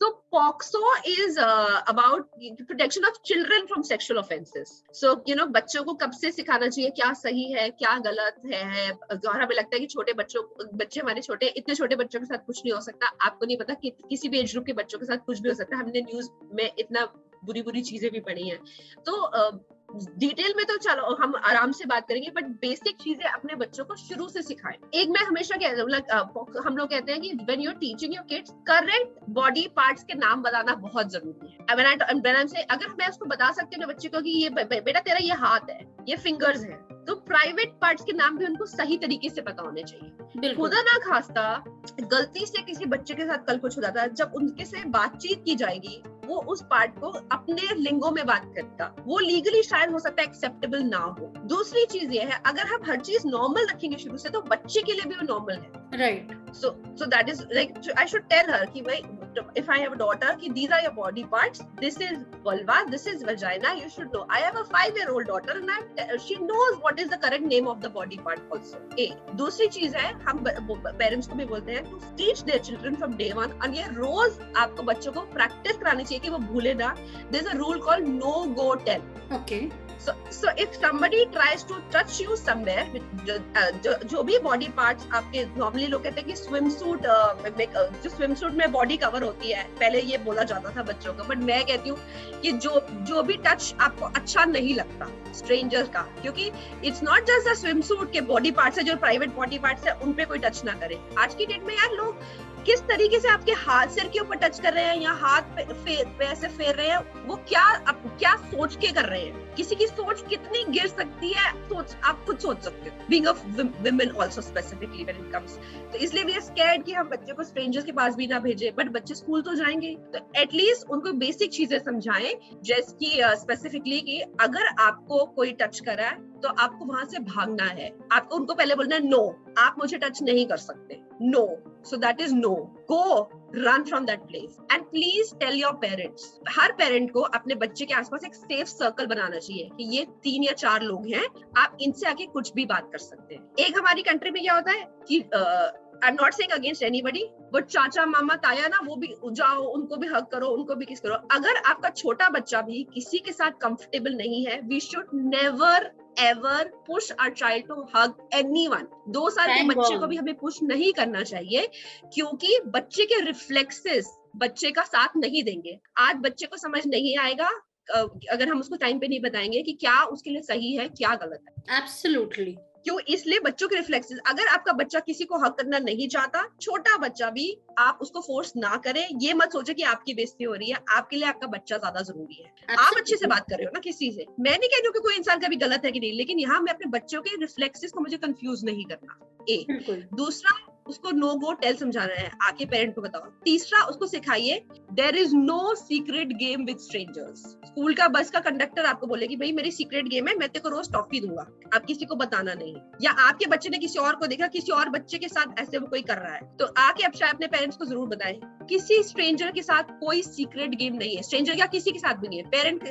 So POCSO is about protection of children from sexual offenses. So बच्चों को कब से सिखाना चाहिए क्या सही है क्या गलत है। और हमें लगता है कि बच्चे हमारे छोटे, इतने छोटे बच्चों के साथ कुछ नहीं हो सकता। आपको नहीं पता कि किसी भी एज ग्रुप के बच्चों के साथ कुछ भी हो सकता है। हमने न्यूज में इतना बुरी चीजें भी पढ़ी हैं। तो डिटेल में तो चलो हम आराम से बात करेंगे, बट बेसिक चीजें अपने बच्चों को शुरू से सिखाएं। एक मैं हमेशा हम लोग कहते हैं कि when you are teaching your kids, correct body parts के नाम बताना बहुत जरूरी है। अगर मैं उसको बता सकती हूँ बच्चे को कि ये बेटा तेरा ये हाथ है, ये फिंगर्स है, तो प्राइवेट पार्ट्स के नाम भी उनको सही तरीके से पता होने चाहिए। खुदा ना खास्ता गलती से किसी बच्चे के साथ कल कुछ हो जाता है, जब उनके से बातचीत की जाएगी वो उस पार्ट को अपने लिंगो में बात करता, वो लीगली शायद हो सकता है एक्सेप्टेबल ना हो। दूसरी चीज ये है, अगर हम हर चीज नॉर्मल रखेंगे शुरू से, तो बच्चे के लिए भी वो नॉर्मल है, right. So that is like I should tell her कि भाई, if I have a daughter कि these are your body parts, this is vulva, this is vagina, you should know. I have a 5-year-old daughter and she knows what is the correct name of the body part also. दूसरी चीज है, हम parents को भी बोलते हैं to teach their children from day one, और ये रोज आपको बच्चों को प्रैक्टिस करानी चाहिए कि वो भूले ना। There's a rule called no go tell. Okay. So if somebody tries to touch you somewhere, जो भी बॉडी पार्ट्स आपके, नॉर्मली लोग कहते हैं कि स्विमसूट, जो स्विमसूट में बॉडी कवर होती है, पहले ये बोला जाता था बच्चों को, बट मैं कहती हूँ कि जो भी टच आपको अच्छा नहीं लगता स्ट्रेंजर का, क्योंकि it's not just the swimsuit के बॉडी पार्ट्स है, जो प्राइवेट बॉडी पार्ट्स है उन पे कोई टच ना करे। आज की डेट में यार लोग किस तरीके से आपके हाथ सिर के ऊपर टच कर रहे हैं या हाथ पे ऐसे फेर रहे हैं, वो क्या सोच के कर रहे हैं। किसी की सोच कितनी गिर सकती है, आप खुद सोच सकते हो, being a women also specifically when it comes. तो इसलिए वी आर स्कैर्ड कि हम बच्चे को स्ट्रेंजर्स के पास भी ना भेजें, बट बच्चे स्कूल तो जाएंगे, तो एटलीस्ट उनको बेसिक चीजें समझाएं, जैसे कि स्पेसिफिकली कि अगर आपको कोई टच करा है तो आपको वहां से भागना है। आपको उनको पहले बोलना है नो, आप मुझे टच नहीं कर सकते, no. So that is no. Go run from that place and please tell your parents. Her parent को अपने बच्चे के आसपास एक सेफ सर्कल बनाना चाहिए कि ये 3 या 4 लोग हैं, आप इनसे आके कुछ भी बात कर सकते हैं। एक हमारी कंट्री में क्या होता है कि I'm not saying against anybody, but चाचा मामा ताया ना, वो भी जाओ, उनको भी हग करो, उनको भी किस करो। अगर आपका छोटा बच्चा भी किसी के साथ कंफर्टेबल नहीं है, we should never ever push our child to hug anyone. 2 साल के बच्चे को भी हमें पुश नहीं करना चाहिए, क्योंकि बच्चे के रिफ्लेक्सेस बच्चे का साथ नहीं देंगे। आज बच्चे को समझ नहीं आएगा अगर हम उसको टाइम पे नहीं बताएंगे कि क्या उसके लिए सही है क्या गलत है। एब्सोल्युटली। क्यों? इसलिए बच्चों के रिफ्लेक्सेस, अगर आपका बच्चा किसी को हक करना नहीं चाहता, छोटा बच्चा भी, आप उसको फोर्स ना करें। ये मत सोचे कि आपकी बेइज्जती हो रही है, आपके लिए आपका बच्चा ज्यादा जरूरी है। आप अच्छे से बात कर रहे हो ना किसी से, मैं नहीं कह रही हूँ कि कोई इंसान कभी गलत है कि नहीं, लेकिन यहाँ मैं अपने बच्चों के रिफ्लेक्सेस को मुझे कंफ्यूज नहीं करना। दूसरा, उसको नो गो टेल समझाना है, आके पेरेंट को बताओ। तीसरा, उसको सिखाइए there is no secret game with strangers. School का बस का कंडक्टर आपको बोले कि भाई मेरी सीक्रेट गेम है, मैं तेरे को रोज टॉफी दूंगा, आप किसी को बताना नहीं। या आपके बच्चे ने किसी और को देखा, किसी और बच्चे के साथ ऐसे वो कोई कर रहा है, तो आके अब शायद अपने पेरेंट्स को जरूर बताएं किसी स्ट्रेंजर के साथ कोई सीक्रेट गेम नहीं है। स्ट्रेंजर या किसी के साथ भी नहीं है। पेरेंट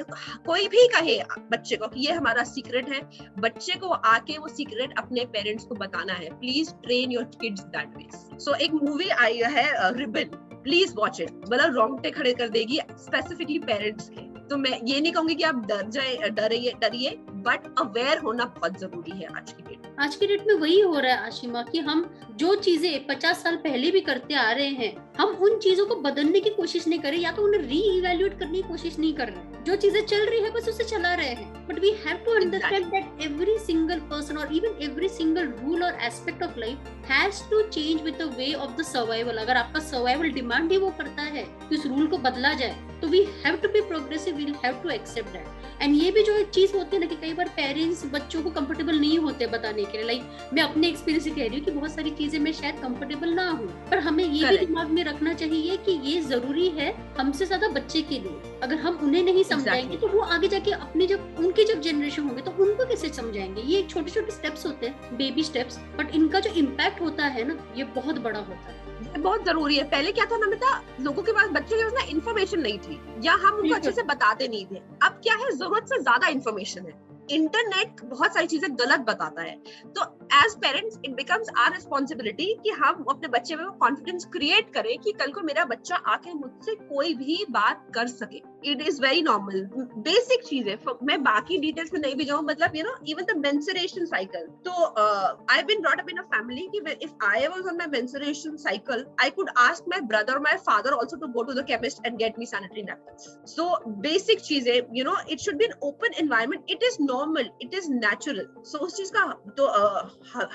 कोई भी कहे बच्चे को कि ये हमारा सीक्रेट है, बच्चे को आके वो सीक्रेट अपने पेरेंट्स को बताना है। Please train your kids that way. So एक मूवी आई है रिबन, प्लीज वॉच इट, मतलब रोंगटे खड़े कर देगी स्पेसिफिकली पेरेंट्स के। तो मैं ये नहीं कहूंगी कि आप डरिए, बट अवेयर होना बहुत जरूरी है आज की डेट। आज की डेट में वही हो रहा है आशिमा कि हम जो चीजें 50 साल पहले भी करते आ रहे हैं, हम उन चीजों को बदलने की कोशिश नहीं कर रहे, या तो उन्हें री-इवैल्यूएट करने की कोशिश नहीं कर रहे। जो चीजें चल रही है बस उसे चला रहे हैं। But we have to understand that every single person और इवन एवरी सिंगल रूल और aspect of life has to change with the way of the survival. अगर आपका सर्वाइवल डिमांड ही वो करता है कि उस रूल को बदला जाए, तो we have to be progressive, we have to accept that. And ये भी जो एक चीज होती है ना कि कई बार पेरेंट्स बच्चों को कंफर्टेबल नहीं होते बताने के लिए। लाइक मैं अपने एक्सपीरियंस से कह रही हूँ कि बहुत सारी चीजें मैं शायद कंफर्टेबल ना हूँ, पर हमें ये भी दिमाग में रखना चाहिए कि ये जरूरी है हमसे ज्यादा बच्चे के लिए। अगर हम उन्हें नहीं समझाएंगे तो वो आगे जाके अपनी उनकी जब जनरेशन होंगे तो उनको कैसे समझाएंगे। ये छोटे छोटे स्टेप्स होते हैं, बेबी स्टेप्स, बट इनका जो इम्पैक्ट होता है ना, ये बहुत बड़ा होता है। बहुत जरूरी है। पहले क्या था ना बेटा, लोगों के पास, बच्चों के पास ना इन्फॉर्मेशन नहीं थी, या हम उनको अच्छे से बताते नहीं थे। अब क्या है, जरूरत से ज्यादा इन्फॉर्मेशन है। इंटरनेट बहुत सारी चीजें गलत बताता है, तो as parents it becomes our responsibility कि हम अपने बच्चे में वो कॉन्फिडेंस क्रिएट करें कि कल को मेरा बच्चा आके मुझसे कोई भी बात कर सके. It is very normal, basic चीज है. मैं बाकी डिटेल्स में नहीं भी जाऊँ, मतलब you know even the menstruation cycle. तो I have been brought up in a family कि if I was on my menstruation cycle I could ask my brother और my father also to go to the chemist and get me sanitary napkins. So basic चीजें, you know it should be an open environment. It is normal, it is natural. So उस चीज का तो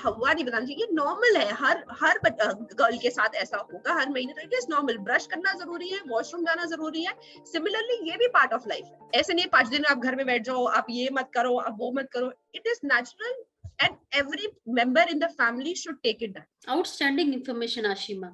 हवा नहीं बताना चाहिए. नॉर्मल है, हर गर्ल के साथ ऐसा होगा हर महीने. तो इट इज नॉर्मल. ब्रश करना जरूरी है, वॉशरूम जाना जरूरी है. सिमिलरली ये भी पार्ट ऑफ लाइफ है. ऐसे नहीं 5 दिन आप घर में बैठ जाओ, आप ये मत करो, आप वो मत करो. It is natural and every member in the family should take it down. Outstanding information, Ashima.